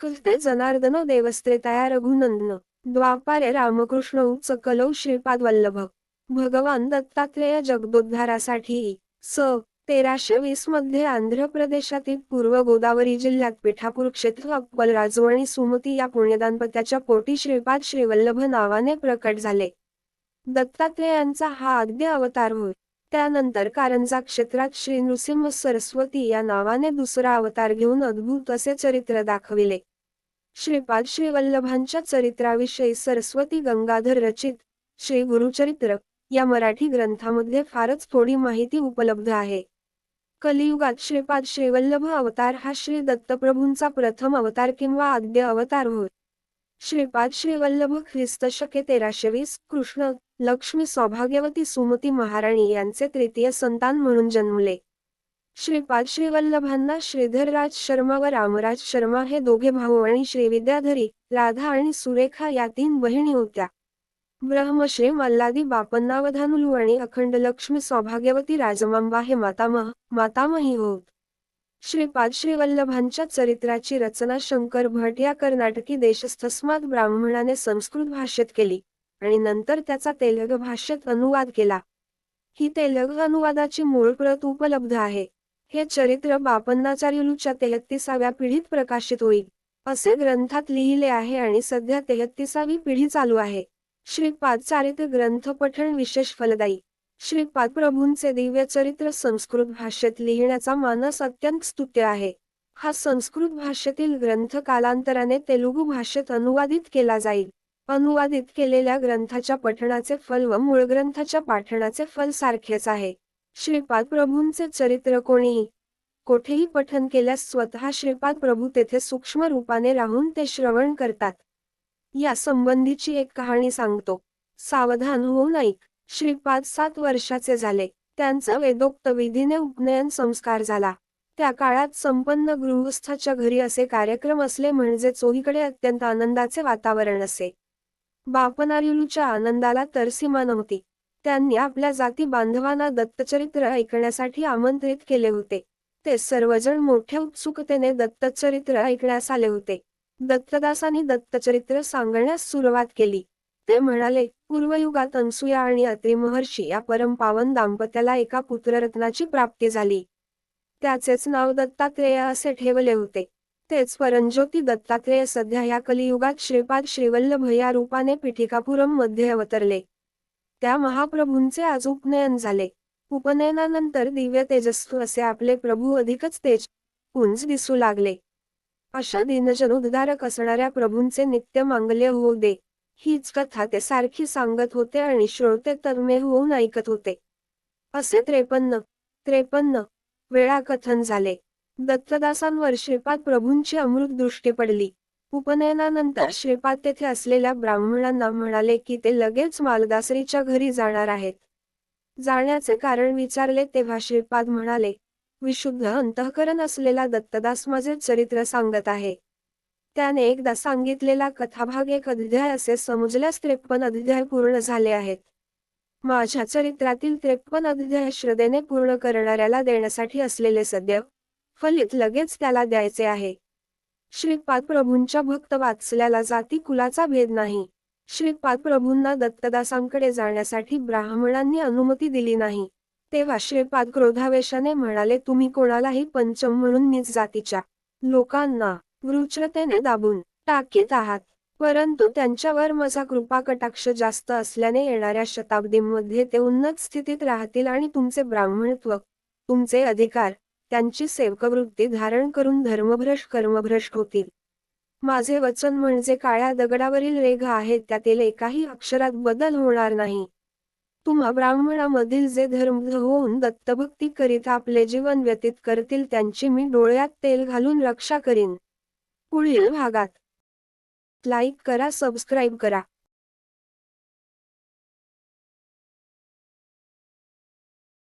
कृष्णे जनार्दनो देवस्त्रेताया रघुनंदन द्वापारे रामकृष्ण उच्च कलौ श्रीपाद वल्लभ भगवान दत्तात्रेय जगदोद्धारासाठी स 1320 मध्ये आंध्र प्रदेशातील पूर्व गोदावरी जिल्ह्यात पिठापूर क्षेत्र अक्कल राजू आणि सुमती या पुण्यदांपत्याच्या पोटी श्रीपाद श्रीवल्लभ नावाने प्रकट झाले. दत्तात्रेयांचा हा आद्य अवतार होय. त्यानंतर कारंजा क्षेत्रात श्री नृसिंह सरस्वती या नावाने दुसरा अवतार घेऊन अद्भुत असे चरित्र दाखविले. श्रीपाद श्रीवल्लभांच्या चरित्राविषयी सरस्वती गंगाधर रचित श्री गुरुचरित्र या मराठी ग्रंथामध्ये फारच थोडी माहिती उपलब्ध आहे. कलियुगात श्रीपाद श्रीवल्लभ अवतार हा श्री दत्तप्रभूंचा प्रथम अवतार किंवा आद्य अवतार होय. श्रीपाद श्रीवल्लभ ख्रिस्त शके 1320 कृष्ण लक्ष्मी सौभाग्यवती सुमती महाराणी यांचे तृतीय संतान म्हणून जन्मले. श्रीपाद श्रीवल्लभांना श्रीधरराज शर्मा व रामराज शर्मा हे दोघे भाऊ आणि श्रीविद्याधरी, राधा आणि सुरेखा या 3 बहिणी होत्या. ब्रह्मश्री मल्लादी बापन्ना वधानुलू आणि अखंड लक्ष्मी सौभाग्यवती राजमांबा हे मातामही होत. श्रीपाद श्रीवल्लभांच्या चरित्राची रचना शंकर भट या कर्नाटकी देशस्थस्मात ब्राह्मणाने संस्कृत भाषेत केली आणि नंतर त्याचा तेलुगू भाषेत अनुवाद केला. ही तेलुगू अनुवादाची मूळ प्रत उपलब्ध आहे. हे चरित्र बापन्नाचार्युलूच्या 33व्या पिढीत प्रकाशित होईल असे ग्रंथात लिहिले आहे आणि सध्या 33वी पिढी चालू आहे. श्रीपाद चारित्र ग्रंथ पठण विशेष फलदायी. श्रीपाद प्रभूंचे दिव्य चरित्र संस्कृत भाषेत लिहिण्याचा मानस अत्यंत स्तुत्य आहे. हा संस्कृत भाषेतील ग्रंथ कालांतराने तेलुगू भाषेत अनुवादित केला जाईल. अनुवादित केलेल्या ग्रंथाच्या पठणाचे फल व मूळ ग्रंथाच्या पाठणाचे फल सारखेच आहे. श्रीपाद प्रभूंचे चरित्र कोठेही पठण केल्यास स्वतः श्रीपाद प्रभू तेथे सूक्ष्म रूपाने राहून ते श्रवण करतात. या संबंधीची एक कहाणी सांगतो. सावधान होऊन ऐक. श्रीपाद 7 वर्षाचे झाले. त्यांचा वेदोक्त विधीने उपनयन संस्कार झाला. त्या काळात संपन्न गृहस्थाच्या घरी असे कार्यक्रम असले म्हणजे चोहीकडे अत्यंत आनंदाचे वातावरण असे. बापनार्युलूच्या आनंदाला तर सीमा नव्हती. त्यांनी आपल्या जाती बांधवांना दत्तचरित्र ऐकण्यासाठी आमंत्रित केले होते. ते सर्वजण मोठ्या उत्सुकतेने दत्तचरित्र ऐकण्यास आले होते. दत्तदासांनी दत्तचरित्र सांगण्यास सुरुवात केली. ते म्हणाले, पूर्वयुगात अनसूया आणि अत्रि महर्षी या परमपावन दाम्पत्याला एका पुत्ररत्नाची प्राप्ती झाली. त्याचेच नाव दत्तात्रेय असे ठेवले होते. तेच परंज्योती दत्तात्रेय सध्या या कलियुगात श्रीपाद श्रीवल्लभ या रूपाने पिठिकापुरम मध्ये अवतरले. त्या महाप्रभूंचे आज उपनयन झाले. उपनयनानंतर दिव्य तेजस्वी असे आपले प्रभू अधिकच पुंज दिसू लागले. अशा दीनजनोद्धारक असणाऱ्या प्रभूंचे नित्य मांगल्य होऊ दे, हीच कथा ते सारखी सांगत होते आणि श्रोते तन्मय होऊन ऐकत होते. असे 53 वेळा कथन झाले. दत्तदासांवर श्रीपाद प्रभूंची अमृत दृष्टी पडली. उपनयनानंतर श्रीपाद तेथे असलेल्या ब्राह्मणांना म्हणाले की ते लगेच मालदासरीच्या घरी जाणार आहेत. जाण्याचे कारण विचारले तेव्हा श्रीपाद म्हणाले, विशुद्ध अंतःकरण असलेला दत्तदास माझे चरित्र सांगत आहे. त्याने एकदा सांगितलेला कथाभाग 1 अध्याय असे समजल्यास 53 अध्याय पूर्ण झाले आहेत. माझ्या चरित्रातील 53 अध्याय श्रद्धेने पूर्ण करणाऱ्याला देण्यासाठी असलेले सद्य फलित लगेच त्याला द्यायचे आहे. श्रीपाद प्रभूंच्या भक्त वात्सल्याला जाती कुलाचा भेद नाही. श्रीपाद प्रभूंना दत्तदासांकडे जाण्यासाठी ब्राह्मणांनी अनुमती दिली नाही. तेव्हा श्रीपाद क्रोधावेशाने म्हणाले, तुम्ही कोणालाही पंचम म्हणून नीच जातीच्या लोकांना वृच्छतेने दाबून टाकीत आहात. परंतु त्यांच्यावर माझा कृपा कटाक्ष जास्त असल्याने येणाऱ्या शताब्दीमध्ये ते उन्नत स्थितीत राहतील आणि तुमचे ब्राह्मणत्व, तुमचे अधिकार, त्यांची सेवकवृत्ती धारण करून धर्मभ्रष्ट कर्मभ्रष्ट होतील. माझे वचन म्हणजे काळ्या दगडावरील रेघा आहे, त्यातील एकाही अक्षरात बदल होणार नाही. तुम्हा ब्राह्मणामधील जे धर्मबद्ध होऊन दत्तभक्ती करीत आपले जीवन व्यतीत करतील त्यांची मी डोळ्यात तेल घालून रक्षा करीन. पुढील भागात लाईक करा, सबस्क्राईब करा.